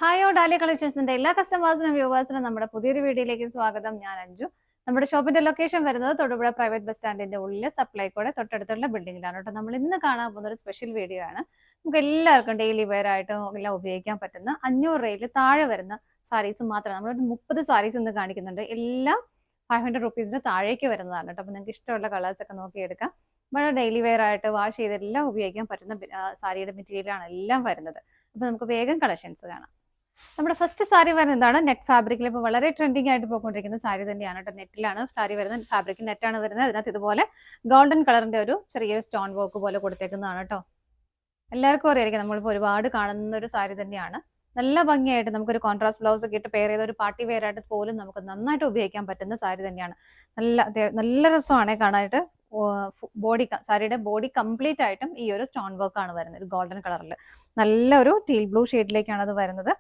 Hi dahlia കളക്ഷൻസിന്റെ എല്ലാ കസ്റ്റമേഴ്സിനും വ്യൂവേഴ്സിനും നമ്മുടെ പുതിയൊരു വീഡിയോയിലേക്ക് സ്വാഗതം. ഞാൻ അഞ്ജു. നമ്മുടെ ഷോപ്പിന്റെ ലൊക്കേഷൻ വരുന്നത് തൊടുപുഴ പ്രൈവറ്റ് ബസ് സ്റ്റാൻഡിന്റെ ഉള്ളിൽ സപ്ലൈക്കോടെ തൊട്ടടുത്തുള്ള ബിൽഡിംഗിലാണ് കേട്ടോ. നമ്മൾ ഇന്ന് കാണാൻ പോകുന്ന ഒരു സ്പെഷ്യൽ വീഡിയോ ആണ്. നമുക്ക് എല്ലാവർക്കും ഡെയിലി വെയർ ആയിട്ടും എല്ലാം ഉപയോഗിക്കാൻ പറ്റുന്ന 500 രൂപയിൽ താഴെ വരുന്ന സാരീസ് മാത്രം. നമ്മളൊരു 30 സാരീസ് ഇന്ന് കാണിക്കുന്നുണ്ട്. എല്ലാം 500 റുപ്പീസിന് താഴേക്ക് വരുന്നതാണ് കേട്ടോ. അപ്പൊ നിങ്ങൾക്ക് ഇഷ്ടമുള്ള കളേഴ്സ് ഒക്കെ നോക്കിയെടുക്കാം. നമ്മുടെ ഡെയിലി വെയർ ആയിട്ട് വാഷ് ചെയ്തെല്ലാം ഉപയോഗിക്കാൻ പറ്റുന്ന സാരിയുടെ മെറ്റീരിയലാണ് എല്ലാം വരുന്നത്. അപ്പൊ നമുക്ക് വേഗം കളക്ഷൻസ് കാണാം. നമ്മുടെ ഫസ്റ്റ് സാരി വരുന്നത് എന്താണ്? നെറ്റ് ഫാബ്രിക്കിൽ ഇപ്പോൾ വളരെ ട്രെൻഡിങ് ആയിട്ട് പോയിക്കൊണ്ടിരിക്കുന്ന സാരി തന്നെയാണ് കേട്ടോ. നെറ്റിലാണ് സാരി വരുന്നത്, ഫാബ്രിക് നെറ്റാണ് വരുന്നത്. അതിനകത്ത് ഇതുപോലെ ഗോൾഡൻ കളറിന്റെ ഒരു ചെറിയൊരു സ്റ്റോൺ വർക്ക് പോലെ കൊടുത്തേക്കുന്നതാണ് കേട്ടോ. എല്ലാവർക്കും അറിയായിരിക്കും, നമ്മളിപ്പോൾ ഒരുപാട് കാണുന്ന ഒരു സാരി തന്നെയാണ്. നല്ല ഭംഗിയായിട്ട് നമുക്കൊരു കോൺട്രാസ്റ്റ് ബ്ലൗസ് ഒക്കെ ഇട്ട് പെയർ ചെയ്ത ഒരു പാർട്ടി വെയർ ആയിട്ട് പോലും നമുക്ക് നന്നായിട്ട് ഉപയോഗിക്കാൻ പറ്റുന്ന സാരി തന്നെയാണ്. നല്ല രസമാണ് കാണാനായിട്ട്. സാരിയുടെ ബോഡി കംപ്ലീറ്റ് ആയിട്ടും ഈ ഒരു സ്റ്റോൺ വർക്ക് ആണ് വരുന്നത്, ഗോൾഡൻ കളറിൽ. നല്ലൊരു ടീൽ ബ്ലൂ ഷെയ്ഡിലേക്കാണ് അത് വരുന്നത്.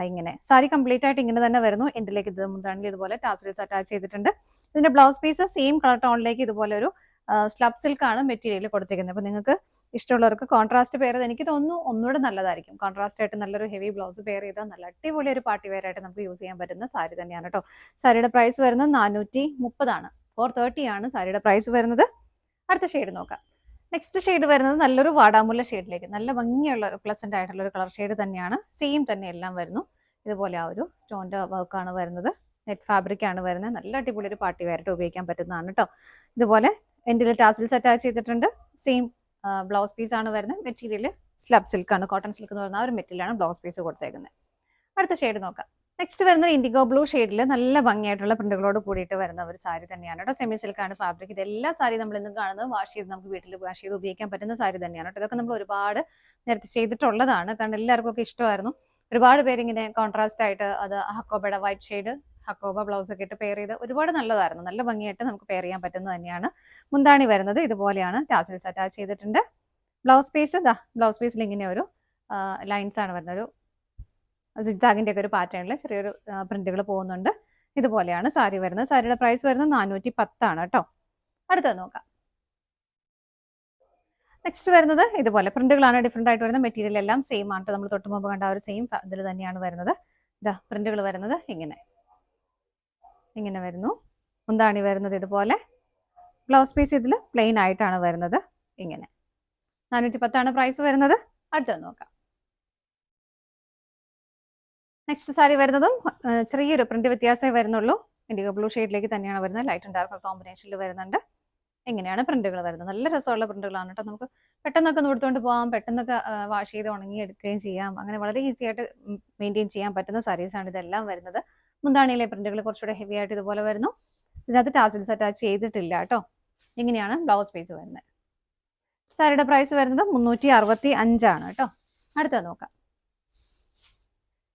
ഇങ്ങനെ സാരി കംപ്ലീറ്റ് ആയിട്ട് ഇങ്ങനെ തന്നെ വരുന്നു. എൻഡിലേക്ക് ഇത് മുന്താണിൽ ഇതുപോലെ ടാസൽസ് അറ്റാച്ച് ചെയ്തിട്ടുണ്ട്. ഇതിന്റെ ബ്ലൗസ് പീസ് സെയിം കളർ ടോണിലേക്ക് ഇതുപോലെ ഒരു സ്ലബ് സിൽക്ക് ആണ് മെറ്റീരിയൽ കൊടുത്തിരിക്കുന്നത്. അപ്പൊ നിങ്ങൾക്ക് ഇഷ്ടമുള്ളവർക്ക് കോൺട്രാസ്റ്റ് പെയർ ചെയ്ത്, എനിക്ക് തോന്നുന്നു ഒന്നുകൂടെ നല്ലതായിരിക്കും. കോൺട്രാസ്റ്റ് ആയിട്ട് നല്ലൊരു ഹെവി ബ്ലൗസ് പെയർ ചെയ്താൽ നല്ല അടിപൊളി ഒരു പാർട്ടി വെയർ ആയിട്ട് നമുക്ക് യൂസ് ചെയ്യാൻ പറ്റുന്ന സാരി തന്നെയാണ് കേട്ടോ. സാരിയുടെ പ്രൈസ് വരുന്നത് 430 ആണ്. 430 ആണ് സാരിയുടെ പ്രൈസ് വരുന്നത്. അടുത്ത ഷെയ്ഡ് നോക്കാം. നെക്സ്റ്റ് ഷെയ്ഡ് വരുന്നത് നല്ലൊരു വാടാമുല്ല ഷെയ്ഡിലേക്ക്, നല്ല ഭംഗിയുള്ള ഒരു പ്ലസന്റ് ആയിട്ടുള്ള ഒരു കളർ ഷെയ്ഡ് തന്നെയാണ്. സെയിം തന്നെ എല്ലാം വരുന്നു. ഇതുപോലെ ആ ഒരു സ്റ്റോണിന്റെ വർക്കാണ് വരുന്നത്. നെറ്റ് ഫാബ്രിക് ആണ് വരുന്നത്. നല്ല അടിപൊളി ഒരു പാർട്ടി വെയറായിട്ട് ഉപയോഗിക്കാൻ പറ്റുന്നതാണ് കേട്ടോ. ഇതുപോലെ എൻഡിൽ ടാസിൽസ് അറ്റാച്ച് ചെയ്തിട്ടുണ്ട്. സെയിം ബ്ലൗസ് പീസ് ആണ് വരുന്നത്. മെറ്റീരിയൽ സ്ലബ് സിൽക്ക് ആണ്, കോട്ടൺ സിൽക്ക് എന്ന് പറയുന്ന ആ ഒരു മെറ്റീരിയലാണ് ബ്ലൗസ് പീസ് കൊടുത്തേക്കുന്നത്. അടുത്ത ഷെയ്ഡ് നോക്കാം. നെക്സ്റ്റ് വരുന്നത് ഇൻഡിഗോ ബ്ലൂ ഷെയ്ഡിൽ നല്ല ഭംഗിയായിട്ടുള്ള പ്രിന്റുകളോട് കൂടിയിട്ട് വരുന്ന ഒരു സാരി തന്നെയാണ് കേട്ടോ. സെമി സിൽക്കാണ് ഫാബ്രിക്. ഇതെല്ലാ സാരി നമ്മൾ ഇന്ന് കാണുന്നത് വാഷ് ചെയ്ത് നമുക്ക് വീട്ടിൽ വാഷ് ചെയ്ത് ഉപയോഗിക്കാൻ പറ്റുന്ന സാരി തന്നെയാണ് കേട്ടോ. ഇതൊക്കെ നമ്മൾ ഒരുപാട് നേരത്തെ ചെയ്തിട്ടുള്ളതാണ്, കാരണം എല്ലാവർക്കും ഒക്കെ ഇഷ്ടമായിരുന്നു. ഒരുപാട് പേര് ഇങ്ങനെ കോൺട്രാസ്റ്റ് ആയിട്ട് അത് ഹക്കോബയുടെ വൈറ്റ് ഷെയ്ഡ് ഹക്കോബ ബ്ലൗസ് ഒക്കെ ഇട്ട് പെയർ ചെയ്ത് ഒരുപാട് നല്ലതായിരുന്നു. നല്ല ഭംഗിയായിട്ട് നമുക്ക് പെയർ ചെയ്യാൻ പറ്റുന്നത് തന്നെയാണ്. മുന്താണി വരുന്നത് ഇതുപോലെയാണ്, ടാസൽസ് അറ്റാച്ച് ചെയ്തിട്ടുണ്ട്. ബ്ലൗസ് പീസ് ബ്ലൗസ് പീസിൽ ഇങ്ങനെ ഒരു ലൈൻസ് ആണ് വരുന്നത്. ഒരു സിഗ്സാഗിന്റെ ഒക്കെ ഒരു പാറ്റേണിൽ ചെറിയൊരു പ്രിന്റുകൾ പോകുന്നുണ്ട്. ഇതുപോലെയാണ് സാരി വരുന്നത്. സാരിയുടെ പ്രൈസ് വരുന്നത് 410 ആണ് കേട്ടോ. അടുത്തത് നോക്കാം. നെക്സ്റ്റ് വരുന്നത് ഇതുപോലെ പ്രിന്റുകളാണ് ഡിഫറെന്റ് ആയിട്ട് വരുന്നത്. മെറ്റീരിയൽ എല്ലാം സെയിം ആണ്. നമ്മൾ തൊട്ട് മുമ്പ് കണ്ട ആ ഒരു സെയിം ഇതിൽ തന്നെയാണ് വരുന്നത്. പ്രിന്റുകൾ വരുന്നത് ഇങ്ങനെ വരുന്നു. മുന്താണി വരുന്നത് ഇതുപോലെ. ബ്ലൗസ് പീസ് ഇതിൽ പ്ലെയിൻ ആയിട്ടാണ് വരുന്നത്. ഇങ്ങനെ 410 ആണ് പ്രൈസ് വരുന്നത്. അടുത്തത് നോക്കാം. നെക്സ്റ്റ് സാരി വരുന്നതും ചെറിയൊരു പ്രിന്റ് വ്യത്യാസമേ വരുന്നുള്ളൂ. ഇൻഡിഗോ ബ്ലൂ ഷെയ്ഡിലേക്ക് തന്നെയാണ് വരുന്നത്. ലൈറ്റ് ആൻഡ് ഡാർക്ക് കോമ്പിനേഷനിൽ വരുന്നുണ്ട്. എങ്ങനെയാണ് പ്രിന്റുകൾ വരുന്നത്? നല്ല രസമുള്ള പ്രിന്റുകളാണ് കേട്ടോ. നമുക്ക് പെട്ടെന്നൊക്കെ കൊടുത്തുകൊണ്ട് പോകാം, പെട്ടെന്നൊക്കെ വാഷ് ചെയ്ത് ഉണങ്ങി എടുക്കുകയും ചെയ്യാം. അങ്ങനെ വളരെ ഈസി ആയിട്ട് മെയിൻറ്റെയിൻ ചെയ്യാൻ പറ്റുന്ന സാരീസാണ് ഇതെല്ലാം വരുന്നത്. മുന്താണിയിലെ പ്രിന്റുകൾ കുറച്ചുകൂടെ ഹെവി ആയിട്ട് ഇതുപോലെ വരുന്നു. ഇതിനകത്ത് ടാസിൽസ് അറ്റാച്ച് ചെയ്തിട്ടില്ല കേട്ടോ. ഇങ്ങനെയാണ് ബ്ലൗസ് പീസ് വരുന്നത്. സാരിയുടെ പ്രൈസ് വരുന്നത് 365 ആണ് കേട്ടോ. അടുത്തത് നോക്കാം.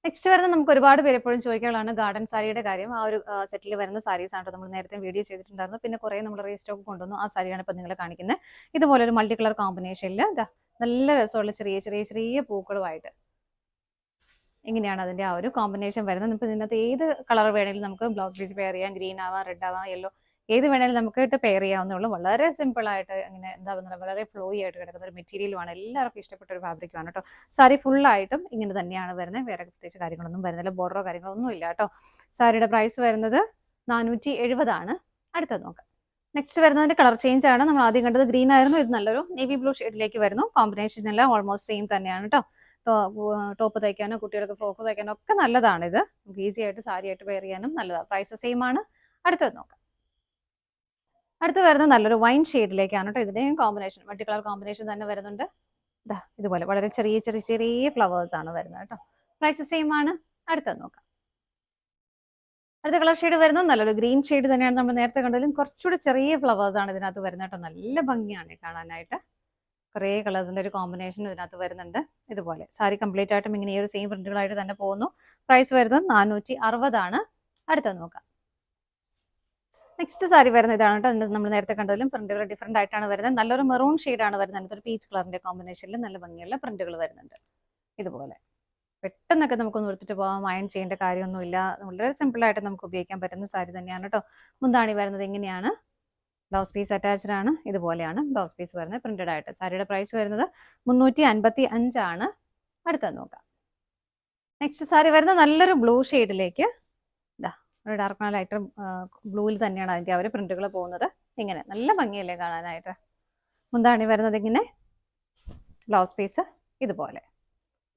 നെക്സ്റ്റ് വരുന്നത് നമുക്ക് ഒരുപാട് പേര് എപ്പോഴും ചോദിക്കാനുള്ളതാണ് ഗാർഡൻ സാരിയുടെ കാര്യം. ആ ഒരു സെറ്റിൽ വരുന്ന സാരീസ് ആണ് നമ്മൾ നേരത്തെ വീഡിയോ ചെയ്തിട്ടുണ്ടായിരുന്നു. പിന്നെ കുറേ നമ്മൾ റീസ്റ്റോക്ക് കൊണ്ടുവന്നു. ആ സാരിയാണ് ഇപ്പം നിങ്ങളെ കാണിക്കുന്നത്. ഇതുപോലെ ഒരു മൾട്ടി കളർ കോമ്പിനേഷനിൽ നല്ല രസമുള്ള ചെറിയ ചെറിയ ചെറിയ പൂക്കളുമായിട്ട് ഇങ്ങനെയാണ് അതിന്റെ ആ ഒരു കോമ്പിനേഷൻ വരുന്നത്. ഇപ്പം ഇതിനകത്ത് ഏത് കളർ വേണമെങ്കിലും നമുക്ക് ബ്ലൗസ് പീസ് പെയർ ചെയ്യാം. ഗ്രീൻ ആവാം, റെഡ് ആവാം, യെല്ലോ, ഏത് വേണമെങ്കിലും നമുക്ക് ഇട്ട് പെയർ ചെയ്യാവുന്നുള്ളൂ. വളരെ സിമ്പിൾ ആയിട്ട് ഇങ്ങനെ എന്താ പറയുക, വളരെ ഫ്ലോയി ആയിട്ട് കിടക്കുന്ന ഒരു മെറ്റീരിയലുമാണ്. എല്ലാവർക്കും ഇഷ്ടപ്പെട്ട ഒരു ഫാബ്രിക്കാണ് കേട്ടോ. സാരി ഫുള്ളായിട്ടും ഇങ്ങനെ തന്നെയാണ് വരുന്നത്. വേറെ പ്രത്യേകിച്ച് കാര്യങ്ങളൊന്നും വരുന്നില്ല, ബോർഡറോ കാര്യങ്ങളൊന്നും ഇല്ല കേട്ടോ. സാരിയുടെ പ്രൈസ് വരുന്നത് 470 ആണ്. അടുത്തത് നോക്കാം. നെക്സ്റ്റ് വരുന്നതിന്റെ കളർ ചേഞ്ച് ആണ്. നമ്മൾ ആദ്യം കണ്ടത് ഗ്രീൻ ആയിരുന്നു. ഇത് നല്ലൊരു നേവി ബ്ലൂ ഷെയ്ഡിലേക്ക് വരുന്നു. കോമ്പിനേഷൻ എല്ലാം ഓൾമോസ്റ്റ് സെയിം തന്നെയാണ് കേട്ടോ. ടോപ്പ് തയ്ക്കാനോ കുട്ടികൾക്ക് ഫ്രോക്ക് തയ്ക്കാനോ ഒക്കെ നല്ലതാണ് ഇത്. നമുക്ക് ഈസി ആയിട്ട് സാരി ആയിട്ട് വെയർ ചെയ്യാനും നല്ലതാണ്. പ്രൈസ് സെയിം ആണ്. അടുത്തത് നോക്കാം. അടുത്ത് വരുന്നത് നല്ലൊരു വൈൻ ഷെയ്ഡിലേക്കാണ് കേട്ടോ. ഇതിന്റെയും കോമ്പിനേഷൻ മൾട്ടി കളർ കോമ്പിനേഷൻ തന്നെ വരുന്നുണ്ട്. ഇതുപോലെ വളരെ ചെറിയ ചെറിയ ചെറിയ ഫ്ലവേഴ്സ് ആണ് വരുന്നത് കേട്ടോ. പ്രൈസ് സെയിം ആണ്. അടുത്തത് നോക്കാം. അടുത്ത കളർ ഷെയ്ഡ് വരുന്നത് നല്ലൊരു ഗ്രീൻ ഷെയ്ഡ് തന്നെയാണ്. നമ്മൾ നേരത്തെ കണ്ടതിലും കുറച്ചുകൂടി ചെറിയ ഫ്ലവേഴ്സ് ആണ് ഇതിനകത്ത് വരുന്നത് കേട്ടോ. നല്ല ഭംഗിയാണ് കാണാനായിട്ട്. കുറേ കളേഴ്സിന്റെ ഒരു കോമ്പിനേഷൻ ഇതിനകത്ത് വരുന്നുണ്ട്. ഇതുപോലെ സാരി കംപ്ലീറ്റ് ആയിട്ടും ഇങ്ങനെ ഈ ഒരു സെയിം പ്രിന്റുകളായിട്ട് തന്നെ പോകുന്നു. പ്രൈസ് വരുന്നത് 460 ആണ്. അടുത്തത് നോക്കാം. നെക്സ്റ്റ് സാരി വരുന്നത് ഇതാണ് കേട്ടോ. നമ്മൾ നേരത്തെ കണ്ടതിലും പ്രിന്റുകൾ ഡിഫറെന്റ് ആയിട്ടാണ് വരുന്നത്. നല്ലൊരു മെറൂൺ ഷെയ്ഡാണ് വരുന്നത്. അതിനകത്തൊരു പീച്ച് കളറിന്റെ കോമ്പിനേഷനിൽ നല്ല ഭംഗിയുള്ള പ്രിന്റുകൾ വരുന്നുണ്ട്. ഇതുപോലെ പെട്ടെന്നൊക്കെ നമുക്കൊന്ന് എടുത്തിട്ട് പോകാം, അയൺ ചെയ്യേണ്ട കാര്യമൊന്നുമില്ല. വളരെ സിമ്പിളായിട്ട് നമുക്ക് ഉപയോഗിക്കാൻ പറ്റുന്ന സാരി തന്നെയാണ് കേട്ടോ. മുന്താണി വരുന്നത് ഇങ്ങനെയാണ്. ബ്ലൗസ് പീസ് അറ്റാച്ച്ഡ് ആണ്. ഇതുപോലെയാണ് ബ്ലൗസ് പീസ് വരുന്നത് പ്രിന്റഡ് ആയിട്ട്. സാരിയുടെ പ്രൈസ് വരുന്നത് 355 ആണ്. അടുത്തത് നോക്കാം. നെക്സ്റ്റ് സാരി വരുന്ന നല്ലൊരു ബ്ലൂ ഷെയ്ഡിലേക്ക്, ഇതാ ഒരു ഡാർക്ക് ലൈറ്റർ ബ്ലൂവിൽ തന്നെയാണ് അതിൻ്റെ ആ ഒരു പ്രിന്റുകൾ പോകുന്നത്. ഇങ്ങനെ നല്ല ഭംഗിയല്ലേ കാണാനായിട്ട്. മുന്താണി വരുന്നത് ഇങ്ങനെ, ബ്ലൗസ് പീസ് ഇതുപോലെ.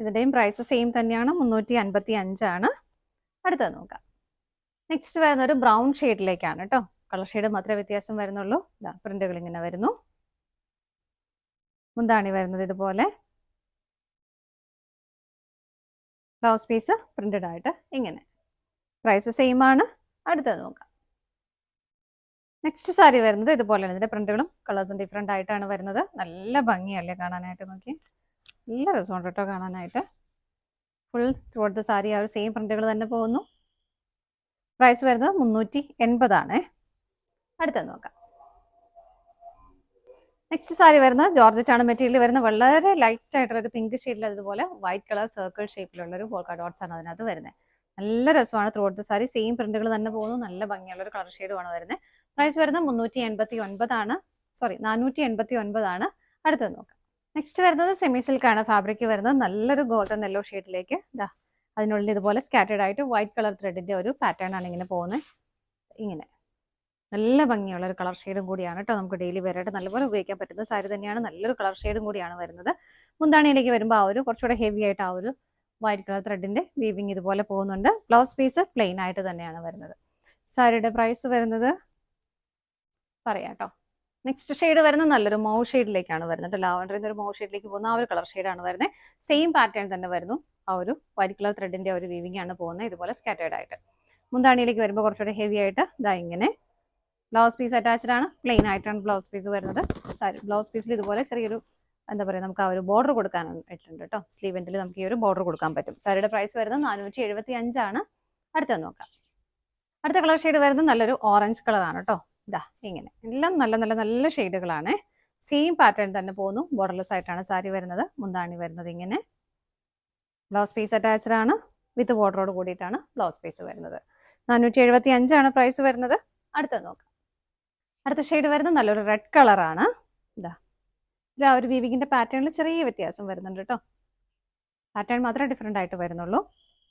ഇതിൻ്റെയും പ്രൈസ് സെയിം തന്നെയാണ്, 355 അടുത്തത് നോക്കാം. നെക്സ്റ്റ് വരുന്ന ഒരു ബ്രൗൺ ഷെയ്ഡിലേക്കാണ് കേട്ടോ. കളർ ഷെയ്ഡ് മാത്രമേ വ്യത്യാസം വരുന്നുള്ളൂ. ഇതാ പ്രിന്റുകൾ ഇങ്ങനെ വരുന്നു. മുന്താണി വരുന്നത് ഇതുപോലെ, ബ്ലൗസ് പീസ് പ്രിന്റഡ് ആയിട്ട് ഇങ്ങനെ. പ്രൈസ് സെയിം ആണ്. അടുത്തത് നോക്കാം. നെക്സ്റ്റ് സാരി വരുന്നത് ഇതുപോലെ, ഇതിന്റെ പ്രിന്റുകളും കളേഴ്സും ഡിഫറെന്റ് ആയിട്ടാണ് വരുന്നത്. നല്ല ഭംഗിയല്ലേ കാണാനായിട്ട്. നോക്കി, നല്ല രസമുണ്ട് കേട്ടോ കാണാനായിട്ട്. ഫുൾ ത്രൂഔട്ട് ദ സാരി ആ ഒരു സെയിം പ്രിന്റുകൾ തന്നെ പോകുന്നു. പ്രൈസ് വരുന്നത് 380. അടുത്തത് നോക്കാം. നെക്സ്റ്റ് സാരി വരുന്നത് ജോർജറ്റ് ആണ് മെറ്റീരിയൽ വരുന്നത്. വളരെ ലൈറ്റ് ആയിട്ടുള്ള ഒരു പിങ്ക് ഷെയ്ഡിൽ അതുപോലെ വൈറ്റ് കളർ സർക്കിൾ ഷേപ്പിലുള്ള ഒരു പോൾക്ക ഡോട്ട്സ് ആണ് അതിനകത്ത് വരുന്നത്. നല്ല രസമാണ്. Throughout the sari same പ്രിന്റുകൾ തന്നെ പോകുന്നു. നല്ല ഭംഗിയുള്ള ഒരു കളർ ഷെയ്ഡുമാണ് വരുന്നത്. പ്രൈസ് വരുന്നത് 389. സോറി 489. അടുത്തത് നോക്കാം. നെക്സ്റ്റ് വരുന്നത് സെമി സിൽക്ക് ആണ് ഫാബ്രിക് വരുന്നത്. നല്ലൊരു ഗോൾഡൻ യെല്ലോ ഷെയ്ഡിലേക്ക്, ഇതാ അതിനുള്ളിൽ ഇതുപോലെ സ്കാറ്റേഡ് ആയിട്ട് വൈറ്റ് കളർ ത്രെഡിന്റെ ഒരു പാറ്റേൺ ആണ് ഇങ്ങനെ പോകുന്നത്. ഇങ്ങനെ നല്ല ഭംഗിയുള്ള ഒരു കളർ ഷെയ്ഡും കൂടിയാണ് കേട്ടോ. നമുക്ക് ഡെയിലി വെയറായിട്ട് നല്ലപോലെ ഉപയോഗിക്കാൻ പറ്റുന്ന സാരി തന്നെയാണ്. നല്ലൊരു കളർ ഷെയ്ഡും കൂടിയാണ് വരുന്നത്. മുന്താണിയിലേക്ക് വരുമ്പോൾ ആ ഒരു കുറച്ചുകൂടെ ഹെവി ആയിട്ട് ആ ഒരു വൈറ്റ് കളർ ത്രെഡിന്റെ വീവിങ് ഇതുപോലെ പോകുന്നുണ്ട്. ബ്ലൗസ് പീസ് പ്ലെയിൻ ആയിട്ട് തന്നെയാണ് വരുന്നത്. സാരിയുടെ പ്രൈസ് വരുന്നത് പറയാം കേട്ടോ. നെക്സ്റ്റ് ഷെയ്ഡ് വരുന്നത് നല്ലൊരു മൗ ഷെയ്ഡിലേക്കാണ് വരുന്നത്. ലാവണ്ടറിൽ നിന്ന് ഒരു മൗ ഷെയ്ഡിലേക്ക് പോകുന്ന ആ ഒരു കളർ ഷെയ്ഡാണ് വരുന്നത്. സെയിം പാറ്റേൺ തന്നെ വരുന്നു. ആ ഒരു വൈറ്റ് കളർ ത്രെഡിന്റെ ഒരു വീവിങ് ആണ് പോകുന്നത് ഇതുപോലെ സ്കാറ്റേർഡ് ആയിട്ട്. മുന്താണിയിലേക്ക് വരുമ്പോൾ കുറച്ചുകൂടെ ഹെവി ആയിട്ട് ഇതാ ഇങ്ങനെ. ബ്ലൗസ് പീസ് അറ്റാച്ച്ഡ് ആണ്. പ്ലെയിൻ ആയിട്ടാണ് ബ്ലൗസ് പീസ് വരുന്നത്. സാരി ബ്ലൗസ് പീസിൽ ഇതുപോലെ ചെറിയൊരു എന്താ പറയുക, നമുക്ക് ആ ഒരു ബോർഡർ കൊടുക്കാനായിട്ടുണ്ട് കേട്ടോ. സ്ലീവ് എൻഡിൽ നമുക്ക് ഈ ഒരു ബോർഡർ കൊടുക്കാൻ പറ്റും. സാരിയുടെ പ്രൈസ് വരുന്നത് 475. അടുത്തത് നോക്കാം. അടുത്ത കളർ ഷെയ്ഡ് വരുന്നത് നല്ലൊരു ഓറഞ്ച് കളറാണ് കേട്ടോ. ഇതാ ഇങ്ങനെ എല്ലാം നല്ല നല്ല നല്ല ഷെയ്ഡുകളാണ്. സെയിം പാറ്റേൺ തന്നെ പോകുന്നു. ബോർഡർലെസ് ആയിട്ടാണ് സാരി വരുന്നത്. മുന്താണി വരുന്നത് ഇങ്ങനെ. ബ്ലൗസ് പീസ് അറ്റാച്ച്ഡ് ആണ്. വിത്ത് ബോർഡറോട് കൂടിയിട്ടാണ് ബ്ലൗസ് പീസ് വരുന്നത്. 475 പ്രൈസ് വരുന്നത്. അടുത്തത് നോക്കാം. അടുത്ത ഷെയ്ഡ് വരുന്നത് നല്ലൊരു റെഡ് കളറാണ്. ഇതാ ആ ഒരു വീവിങ്ങിന്റെ പാറ്റേണിൽ ചെറിയ വ്യത്യാസം വരുന്നുണ്ട് കേട്ടോ. പാറ്റേൺ മാത്രമേ ഡിഫറെൻ്റ് ആയിട്ട് വരുന്നുള്ളൂ.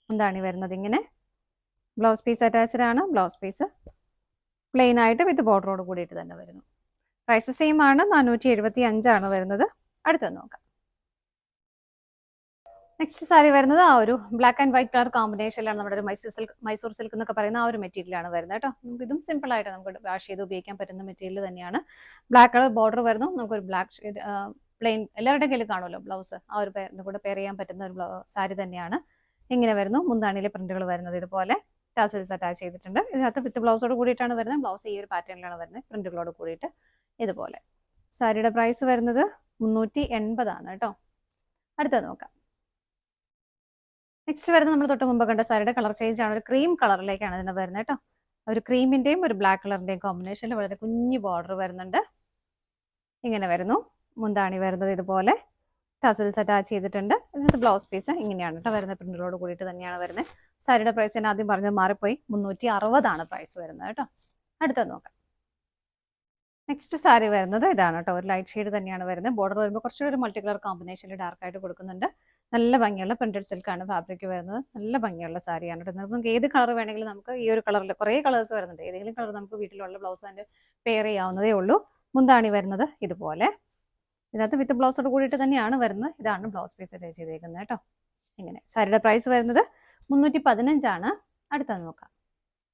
മുന്താണി വരുന്നത് ഇങ്ങനെ. ബ്ലൗസ് പീസ് അറ്റാച്ച്ഡ് ആണ്. ബ്ലൗസ് പീസ് പ്ലെയിൻ ആയിട്ട് വിത്ത് ബോർഡറോട് കൂടിയിട്ട് തന്നെ വരുന്നു. പ്രൈസ് സെയിം ആണ്. 475 വരുന്നത്. അടുത്തത് നോക്കാം. നെക്സ്റ്റ് സാരി വരുന്നത് ആ ഒരു ബ്ലാക്ക് ആൻഡ് വൈറ്റ് കളർ കോമ്പിനേഷനിലാണ്. നമ്മുടെ ഒരു മൈസൂർ സിൽക്ക് എന്നൊക്കെ പറയുന്ന ആ ഒരു മെറ്റീരിയലാണ് വരുന്നത് കേട്ടോ. നമുക്ക് ഇതും സിമ്പിൾ ആയിട്ട് നമുക്ക് വാഷ് ചെയ്ത് ഉപയോഗിക്കാൻ പറ്റുന്ന മെറ്റീരിയൽ തന്നെയാണ്. ബ്ലാക്ക് കളർ ബോർഡർ വരുന്നു. നമുക്കൊരു ബ്ലാക്ക് ഷെയ്ഡ് പ്ലെയിൻ എല്ലാവരുടെയും കയ്യിൽ കാണുമല്ലോ ബ്ലൗസ്. ആ ഒരു കൂടെ പെയർ ചെയ്യാൻ പറ്റുന്ന ഒരു സാരി തന്നെയാണ്. ഇങ്ങനെ വരുന്നു. മുന്താണിയിലെ പ്രിന്റുകൾ വരുന്നത് ഇതുപോലെ ടാസൽസ് അറ്റാച്ച് ചെയ്തിട്ടുണ്ട്. ഇതിനകത്ത് വിത്ത് ബ്ലൗസോട് കൂടിയിട്ടാണ് വരുന്നത്. ബ്ലൗസ് ഈ ഒരു പാറ്റേണിലാണ് വരുന്നത്, പ്രിന്റുകളോട് കൂടിയിട്ട് ഇതുപോലെ. സാരിയുടെ പ്രൈസ് വരുന്നത് 380 കേട്ടോ. അടുത്തത് നോക്കാം. നെക്സ്റ്റ് വരുന്നത് നമ്മൾ തൊട്ട് മുമ്പ് കണ്ട സാരിയുടെ കളർ ചേഞ്ച് ആണ്. ഒരു ക്രീം കളറിലേക്കാണ് ഇതിന് വരുന്നത് കേട്ടോ. ഒരു ക്രീമിന്റെയും ഒരു ബ്ലാക്ക് കളറിന്റെയും കോമ്പിനേഷനിൽ വളരെ കുഞ്ഞു ബോർഡർ വരുന്നുണ്ട്. ഇങ്ങനെ വരുന്നു. മുന്താണി വരുന്നത് ഇതുപോലെ ടസൽസ് അറ്റാച്ച് ചെയ്തിട്ടുണ്ട്. ഇതിനകത്ത് ബ്ലൗസ് പീസ് ഇങ്ങനെയാണ് കേട്ടോ വരുന്നത്. പ്രിന്റിലോട് കൂടിയിട്ട് തന്നെയാണ് വരുന്നത്. സാരിയുടെ പ്രൈസ് ഞാൻ ആദ്യം പറഞ്ഞത് മാറിപ്പോയി. 360 പ്രൈസ് വരുന്നത് കേട്ടോ. അടുത്തത് നോക്കാം. നെക്സ്റ്റ് സാരി വരുന്നത് ഇതാണ് കേട്ടോ. ഒരു ലൈറ്റ് ഷെയ്ഡ് തന്നെയാണ് വരുന്നത്. ബോർഡർ വരുമ്പോൾ കുറച്ചുകൂടി ഒരു മൾട്ടി കളർ കോമ്പിനേഷനിൽ ഡാർക്ക് ആയിട്ട് കൊടുക്കുന്നുണ്ട്. നല്ല ഭംഗിയുള്ള പ്രിന്റഡ് സിൽക്കാണ് ഫാബ്രിക് വരുന്നത്. നല്ല ഭംഗിയുള്ള സാരിയാണ് കേട്ടോ. നമുക്ക് ഏത് കളർ വേണമെങ്കിലും നമുക്ക് ഈ ഒരു കളറിൽ കുറേ കളേഴ്സ് വരുന്നുണ്ട്. ഏതെങ്കിലും കളർ നമുക്ക് വീട്ടിലുള്ള ബ്ലൗസ് അതിൻ്റെ പെയർ ചെയ്യാവുന്നതേ ഉള്ളൂ. മുന്താണി വരുന്നത് ഇതുപോലെ. ഇതിനകത്ത് വിത്ത് ബ്ലൗസോട് കൂടിയിട്ട് തന്നെയാണ് വരുന്നത്. ഇതാണ് ബ്ലൗസ് പീസ് അറ്റാച്ച് ചെയ്തേക്കുന്നത് കേട്ടോ. ഇങ്ങനെ. സാരിയുടെ പ്രൈസ് വരുന്നത് 315. അടുത്തത് നോക്കാം.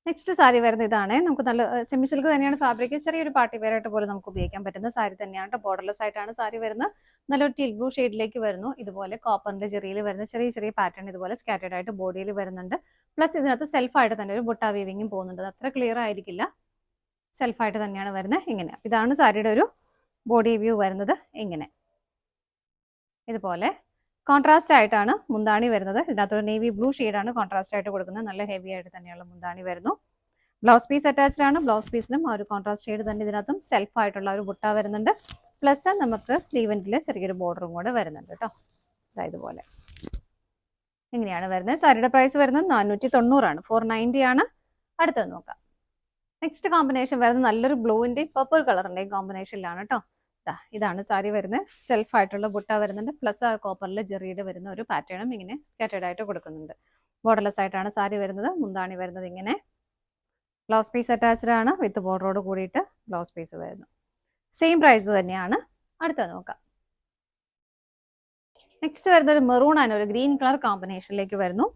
നെക്സ്റ്റ് സാരി വരുന്നത് ഇതാണ്. നമുക്ക് നല്ല സെമി സിൽക്ക് തന്നെയാണ് ഫാബ്രിക്. ചെറിയൊരു പാർട്ടി വെയർ ആയിട്ട് പോലും നമുക്ക് ഉപയോഗിക്കാൻ പറ്റുന്ന സാരി തന്നെയാണ് കേട്ടോ. ബോർഡർലെസ് ആയിട്ടാണ് സാരി വരുന്നത്. നല്ലൊരു ടീൽ ബ്ലൂ ഷെയ്ഡിലേക്ക് വരുന്നു. ഇതുപോലെ കോപ്പറിന്റെ ചെറിയിൽ വരുന്ന ചെറിയ ചെറിയ പാറ്റേൺ ഇതുപോലെ സ്കാറ്റേഡ് ആയിട്ട് ബോഡിയിൽ വരുന്നുണ്ട്. പ്ലസ് ഇതിനകത്ത് സെൽഫായിട്ട് തന്നെ ഒരു ബുട്ട വീവിങ്ങും പോകുന്നുണ്ട്. അത്ര ക്ലിയർ ആയിരിക്കില്ല. സെൽഫായിട്ട് തന്നെയാണ് വരുന്നത്. ഇങ്ങനെ. ഇതാണ് സാരിയുടെ ഒരു ബോഡി വ്യൂ വരുന്നത്. ഇങ്ങനെ ഇതുപോലെ കോൺട്രാസ്റ്റ് ആയിട്ടാണ് മുന്താണി വരുന്നത്. ഇതിനകത്തൊരു നേവി ബ്ലൂ ഷെയ്ഡാണ് കോൺട്രാസ്റ്റ് ആയിട്ട് കൊടുക്കുന്നത്. നല്ല ഹെവി ആയിട്ട് തന്നെയുള്ള മുന്താണി വരുന്നു. ബ്ലൗസ് പീസ് അറ്റാച്ച്ഡ് ആണ്. ബ്ലൗസ് പീസിനും ആ ഒരു കോൺട്രാസ്റ്റ് ഷെയ്ഡ് തന്നെ ഇതിനകത്തും സെൽഫ് ആയിട്ടുള്ള ഒരു ബുട്ട വരുന്നുണ്ട്. പ്ലസ് നമുക്ക് സ്ലീവെൻറ്റിൽ ചെറിയൊരു ബോർഡറും കൂടെ വരുന്നുണ്ട് കേട്ടോ. ഇതുപോലെ ഇങ്ങനെയാണ് വരുന്നത്. സാരിയുടെ പ്രൈസ് വരുന്നത് 490 490. അടുത്തത് നോക്കാം. നെക്സ്റ്റ് കോമ്പിനേഷൻ വരുന്നത് നല്ലൊരു ബ്ലൂവിൻ്റെയും പർപ്പിൾ കളറിൻ്റെയും കോമ്പിനേഷനിലാണ് കേട്ടോ. ഇതാണ് സാരി വരുന്നത്. സെൽഫ് ആയിട്ടുള്ള ബുട്ട വരുന്നുണ്ട്, പ്ലസ് ആ കോപ്പറിൽ ജെറിയുടെ വരുന്ന ഒരു പാറ്റേണും ഇങ്ങനെ സ്കാറ്റേഡ് ആയിട്ട് കൊടുക്കുന്നുണ്ട്. ബോർഡർലെസ് ആയിട്ടാണ് സാരി വരുന്നത്. മുന്താണി വരുന്നത് ഇങ്ങനെ. ബ്ലൗസ് പീസ് അറ്റാച്ച്ഡ് ആണ്, വിത്ത് ബോർഡറോട് കൂടിയിട്ട് ബ്ലൗസ് പീസ് വരുന്നു. സെയിം പ്രൈസ് തന്നെയാണ്. അടുത്ത നോക്കാം. നെക്സ്റ്റ് വരുന്നത് ഒരു മെറൂൺ ആണ്, ഒരു ഗ്രീൻ കളർ കോമ്പിനേഷനിലേക്ക് വരുന്നു.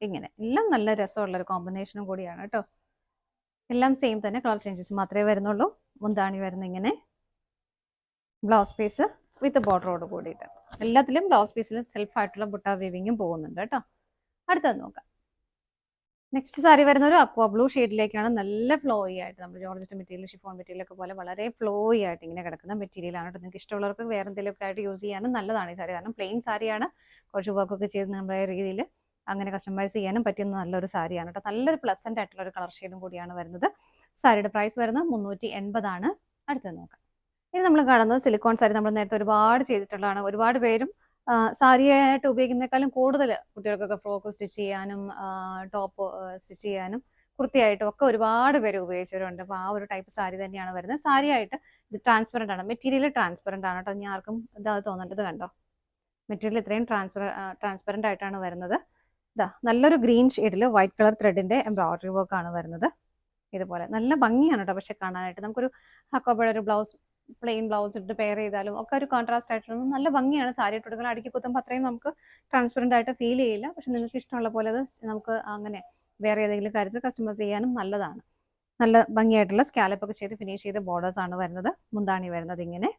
ഇങ്ങനെ എല്ലാം നല്ല രസമുള്ള ഒരു കോമ്പിനേഷനും കൂടിയാണ് കേട്ടോ. എല്ലാം സെയിം തന്നെ, കളർ ചേഞ്ചസ് മാത്രമേ വരുന്നുള്ളൂ. മുന്താണി വരുന്ന ഇങ്ങനെ, ബ്ലൗസ് പീസ് വിത്ത് ബോർഡറോട് കൂടിയിട്ട്. എല്ലാത്തിലും ബ്ലൗസ് പീസിൽ സെൽഫ് ആയിട്ടുള്ള ബുട്ട വീവിങ്ങും പോകുന്നുണ്ട് കേട്ടോ. അടുത്തത് നോക്കാം. നെക്സ്റ്റ് സാരി വരുന്ന ഒരു അക്വാ ബ്ലൂ ഷെയ്ഡിലേക്കാണ്. നല്ല ഫ്ലോയി ആയിട്ട്, നമ്മൾ ജോർജറ്റ് മെറ്റീരിയൽ, ഷിഫോൺ മെറ്റീരിയൽ ഒക്കെ പോലെ വളരെ ഫ്ലോയി ആയിട്ട് ഇങ്ങനെ കിടക്കുന്ന മെറ്റീരിയലാണ്. നിങ്ങൾക്ക് ഇഷ്ടമുള്ളവർക്ക് വേറെ എന്തെങ്കിലുമൊക്കെ ആയിട്ട് യൂസ് ചെയ്യാനും നല്ലതാണ് ഈ സാരി. കാരണം പ്ലെയിൻ സാരിയാണ്, കുറച്ച് വർക്കൊക്കെ ചെയ്ത് നമ്മുടെ രീതിയിൽ അങ്ങനെ കസ്റ്റമൈസ് ചെയ്യാനും പറ്റുന്ന നല്ലൊരു സാരിയാണ് കേട്ടോ. നല്ലൊരു പ്ലസന്റ് ആയിട്ടുള്ള ഒരു കളർ ഷെയ്ഡും കൂടിയാണ് വരുന്നത്. സാരിയുടെ പ്രൈസ് വരുന്നത് 380 ആണ്. അടുത്തത് നോക്കാം. ഇനി നമ്മൾ കാണുന്നത് സിലിക്കോൺ സാരി. നമ്മൾ നേരത്തെ ഒരുപാട് ചെയ്തിട്ടുള്ളതാണ്. ഒരുപാട് പേരും സാരിയായിട്ട് ഉപയോഗിക്കുന്നതിനേക്കാളും കൂടുതൽ കുട്ടികൾക്കൊക്കെ ഫ്രോക്ക് സ്റ്റിച്ച് ചെയ്യാനും ടോപ്പ് സ്റ്റിച്ച് ചെയ്യാനും കുർത്തിയായിട്ടും ഒക്കെ ഒരുപാട് പേര് ഉപയോഗിച്ചവരുണ്ട്. അപ്പോൾ ആ ഒരു ടൈപ്പ് സാരി തന്നെയാണ് വരുന്നത്. സാരിയായിട്ട് ഇത് ട്രാൻസ്പെറൻ്റ് ആണ്, മെറ്റീരിയൽ ട്രാൻസ്പെറൻ്റ് ആണ് കേട്ടോ. ഇനി ആർക്കും ഇതാത് തോന്നേണ്ടത് കണ്ടോ, മെറ്റീരിയൽ ഇത്രയും ട്രാൻസ്പെറൻ്റ് ആയിട്ടാണ് വരുന്നത്. നല്ലൊരു ഗ്രീൻ ഷെയ്ഡിൽ വൈറ്റ് കളർ ത്രെഡിൻ്റെ എംബ്രോയിഡറി വർക്കാണ് വരുന്നത്. ഇതുപോലെ നല്ല ഭംഗിയാണ് കേട്ടോ. പക്ഷെ കാണാനായിട്ട് നമുക്കൊരു ഹക്കോബയുടെ ഒരു ബ്ലൗസ്, പ്ലെയിൻ ബ്ലൗസ് ഇട്ട് പെയർ ചെയ്താലും ഒക്കെ ഒരു കോൺട്രാസ്റ്റ് ആയിട്ട് നല്ല ഭംഗിയാണ്. സാരി ഇട്ട് കൊടുക്കണം, അടുക്കി കുത്തുമ്പോൾ അത്രയും നമുക്ക് ട്രാൻസ്പെറൻ്റ് ആയിട്ട് ഫീൽ ചെയ്യില്ല. പക്ഷെ നിങ്ങൾക്ക് ഇഷ്ടമുള്ള പോലെ അത് നമുക്ക് അങ്ങനെ വേറെ ഏതെങ്കിലും കാര്യത്തിൽ കസ്റ്റമൈസ് ചെയ്യാനും നല്ലതാണ്. നല്ല ഭംഗിയായിട്ടുള്ള സ്കാലപ്പ് ഒക്കെ ചെയ്ത് ഫിനിഷ് ചെയ്ത ബോർഡേഴ്സ് ആണ് വരുന്നത്. മുന്താണി വരുന്നത് ഇങ്ങനെ,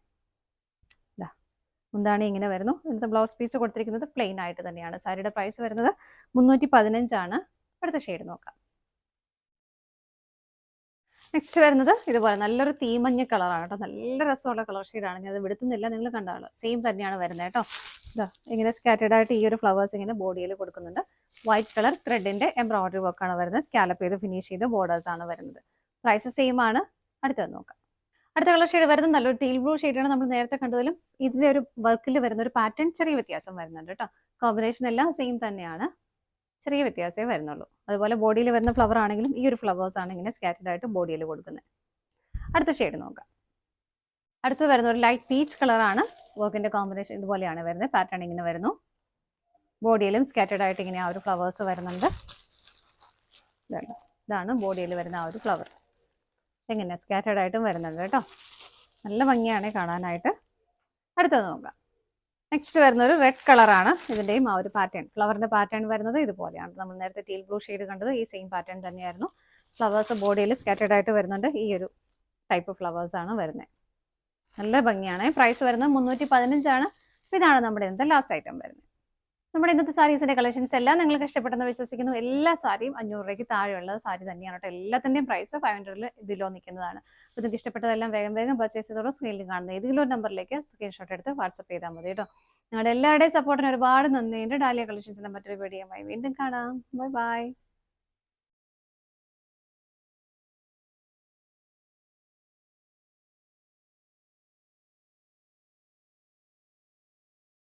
മുന്താണി ഇങ്ങനെ വരുന്നു. ഇന്നത്തെ ബ്ലൗസ് പീസ് കൊടുത്തിരിക്കുന്നത് പ്ലെയിൻ ആയിട്ട് തന്നെയാണ്. സാരിയുടെ പ്രൈസ് വരുന്നത് 315 ആണ്. അടുത്ത ഷെയ്ഡ് നോക്കാം. നെക്സ്റ്റ് വരുന്നത് ഇതുപോലെ നല്ലൊരു തീമഞ്ഞ കളറാണ് കേട്ടോ. നല്ല രസമുള്ള കളർ ഷെയ്ഡാണ്. ഞാൻ അത് വിടുത്തുന്നില്ല, നിങ്ങൾ കണ്ടാളോ. സെയിം തന്നെയാണ് വരുന്നത് കേട്ടോ. ഇങ്ങനെ സ്കാറ്റേഡ് ആയിട്ട് ഈ ഒരു ഫ്ലവേഴ്സ് ഇങ്ങനെ ബോഡിയിൽ കൊടുക്കുന്നുണ്ട്. വൈറ്റ് കളർ ത്രെഡിന്റെ എംബ്രോയിഡറി വർക്കാണ് വരുന്നത്. സ്കാലപ്പ് ചെയ്ത് ഫിനിഷ് ചെയ്ത് ബോർഡേഴ്സ് ആണ് വരുന്നത്. പ്രൈസ് സെയിം ആണ്. അടുത്തത് നോക്കാം. അടുത്ത കളർ ഷെയ്ഡ് വരുന്നത് നല്ലൊരു ടീൽ ബ്ലൂ ഷെയ്ഡാണ്. നമ്മൾ നേരത്തെ കണ്ടതിലും ഇതിന്റെ ഒരു വർക്കിൽ വരുന്ന ഒരു പാറ്റേൺ ചെറിയ വ്യത്യാസം വരുന്നുണ്ട് കേട്ടോ. കോമ്പിനേഷൻ എല്ലാം സെയിം തന്നെയാണ്, ചെറിയ വ്യത്യാസമേ വരുന്നുള്ളൂ. അതുപോലെ ബോഡിയിൽ വരുന്ന ഫ്ലവർ ആണെങ്കിലും ഈ ഒരു ഫ്ലവേഴ്സ് ആണ് ഇങ്ങനെ സ്കാറ്റഡ് ആയിട്ട് ബോഡിയിൽ കൊടുക്കുന്നത്. അടുത്ത ഷെയ്ഡ് നോക്കാം. അടുത്ത് വരുന്ന ഒരു ലൈറ്റ് പീച്ച് കളറാണ്. വർക്കിന്റെ കോമ്പിനേഷൻ ഇതുപോലെയാണ് വരുന്നത്. പാറ്റേൺ ഇങ്ങനെ വരുന്നു. ബോഡിയിലും സ്കാറ്റഡ് ആയിട്ട് ഇങ്ങനെ ആ ഒരു ഫ്ലവേഴ്സ് വരുന്നുണ്ട്. ഇതാണ് ബോഡിയിൽ വരുന്ന ആ ഒരു ഫ്ലവർ. എങ്ങനെ സ്കാറ്റേഡ് ആയിട്ടും വരുന്നുണ്ട് കേട്ടോ. നല്ല ഭംഗിയാണ് കാണാനായിട്ട്. അടുത്തത് നോക്കാം. നെക്സ്റ്റ് വരുന്ന ഒരു റെഡ് കളറാണ്. ഇതിൻ്റെയും ആ ഒരു പാറ്റേൺ, ഫ്ലവറിന്റെ പാറ്റേൺ വരുന്നത് ഇതുപോലെയാണ്. നമ്മൾ നേരത്തെ ടീൽ ബ്ലൂ ഷെയ്ഡ് കണ്ടത് ഈ സെയിം പാറ്റേൺ തന്നെയായിരുന്നു. ഫ്ലവേഴ്സ് ബോഡിയിൽ സ്കാറ്റേഡ് ആയിട്ട് വരുന്നുണ്ട്. ഈ ഒരു ടൈപ്പ് ഫ്ലവേഴ്സ് ആണ് വരുന്നത്. നല്ല ഭംഗിയാണ്. പ്രൈസ് വരുന്നത് 315 ആണ്. ഇതാണ് നമ്മുടെ ഇന്നത്തെ ലാസ്റ്റ് ഐറ്റം വരുന്നത്. നമ്മുടെ ഇന്നത്തെ സാരീസിന്റെ കളക്ഷൻസ് എല്ലാം നിങ്ങൾക്ക് ഇഷ്ടപ്പെട്ടെന്ന് വിശ്വസിക്കുന്നു. എല്ലാ സാരിയും 500 രൂപയ്ക്ക് താഴെയുള്ള സാരി തന്നെയാണ് കേട്ടോ. എല്ലാത്തിൻ്റെയും പ്രൈസ് 500 ഇതിലോ നിൽക്കുന്നതാണ്. അപ്പോൾ നിങ്ങൾക്ക് ഇഷ്ടപ്പെട്ടതെല്ലാം വേഗം വേഗം പർച്ചേസ് ചെയ്തോളൂ. സ്ക്രീനിൽ കാണുന്ന ഏതെങ്കിലും നമ്പറിലേക്ക് സ്ക്രീൻഷോട്ട് എടുത്ത് വാട്സപ്പ് ചെയ്താൽ മതി കേട്ടോ. നിങ്ങളുടെ എല്ലാവരുടെയും സപ്പോർട്ടിന് ഒരുപാട് നന്ദിയുണ്ട്. ഡാലിയ കളക്ഷൻസിന്റെ മറ്റൊരു വീഡിയോയുമായി വീണ്ടും കാണാം. Bye bye.